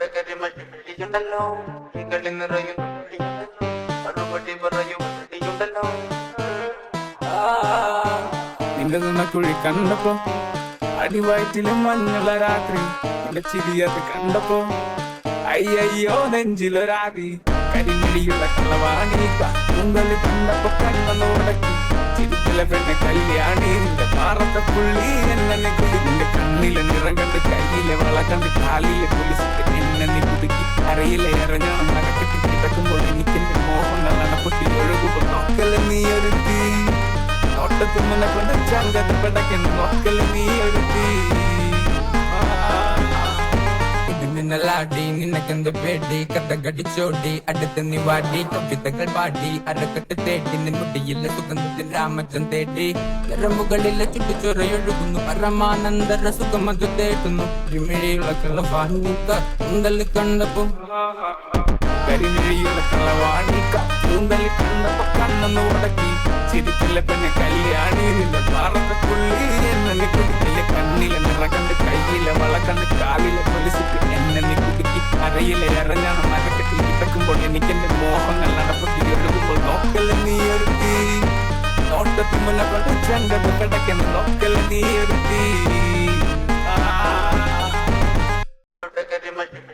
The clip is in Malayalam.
ണ്ടല്ലോ കളി നിറയും മറുപടി പറയും ണ്ടല്ലോ. നിന്റെ തുണക്കുഴി കണ്ടപ്പോ അടിവയറ്റിലും മഞ്ഞുള്ള രാത്രി നിന്റെ ചിരിയത് കണ്ടപ്പോ അയ്യോ നെഞ്ചിലൊരാതി കരിമിഴിയുള്ള കളവാണി കുന്തല് കണ്ടപ്പോ കണ്ണുടക്കി ചിരിച്ചിലെ പെണ്ണെ കല്യാണി നിന്റെ പാറത്തെ പുള്ളി എന്നെ കുടി നിന്റെ കണ്ണിലെ നിറം കണ്ട് കയ്യിലെ വള കണ്ട് കാലിലെ കുലിച്ചിട്ട് എന്നെ നീ കുടുക്കി അരയിലെ ഇറങ്ങണം നരക്കെട്ടി കിടക്കുമ്പോൾ എനിക്കെന്റെ മോഹങ്ങൾ അണപ്പൊട്ടി ഒഴുകുമ്പോൾ നോക്കല് നീ ഒരുത്തി നോട്ടത്തിൽ മുന്നെ കൊണ്ട് ചങ്കത്ത് പിടയ്ക്കുന്നു നോക്കല് നീ ഒരുത്തി നിന്നലാടി നിനക്കെന്ത് പേടി കഥ കടിച്ചോടി അടുത്ത് നീ വാടി കവിതകൾ പാടി അരക്കെട്ട് തേടി നിൻമുടിയിലെ സുഗന്ധത്തിൽ രാമച്ചൻ തേടി നിറമുകളിലെ ചുട്ടുചൊറയൊഴുകുന്നു പരമാനന്ദര സുഖമത് തേടുന്നു ഇരുമിഴിയുള്ള കളവാണിക്ക കുന്തല് കണ്ടപ്പോ കരിമിഴിയുള്ള കളവാണിക്ക കുന്തല് കണ്ടപ്പോ കണ്ണൊന്ന് ഉടക്കി ചിരിച്ചിലെ പെണ്ണെ കല്യാണി നിന്റെ പാറത്തെ പുള്ളി എന്നെ കുടിക്കിലെ കണ്ണിലെ നിറകണ്ട് കയ്യിലെ വള കണ്ട് കാലിലെ പൊലിച്ചിട്ട് എന്നെ നീ കുടുക്കി അരയിലെ ഇറങ്ങണം നരക്കെട്ടി കിടക്കുമ്പോൾ എനിക്കെന്റെ മോഹങ്ങൾ നടപ്പൊട്ടി ഒഴുകുമ്പോൾ നോക്കല് നീ ഒരുത്തി നോട്ടത്തിൽ മുന്നെ കൊണ്ട് ചങ്കത് കിടക്കുന്നു നോക്കല് നീ ഒരുത്തി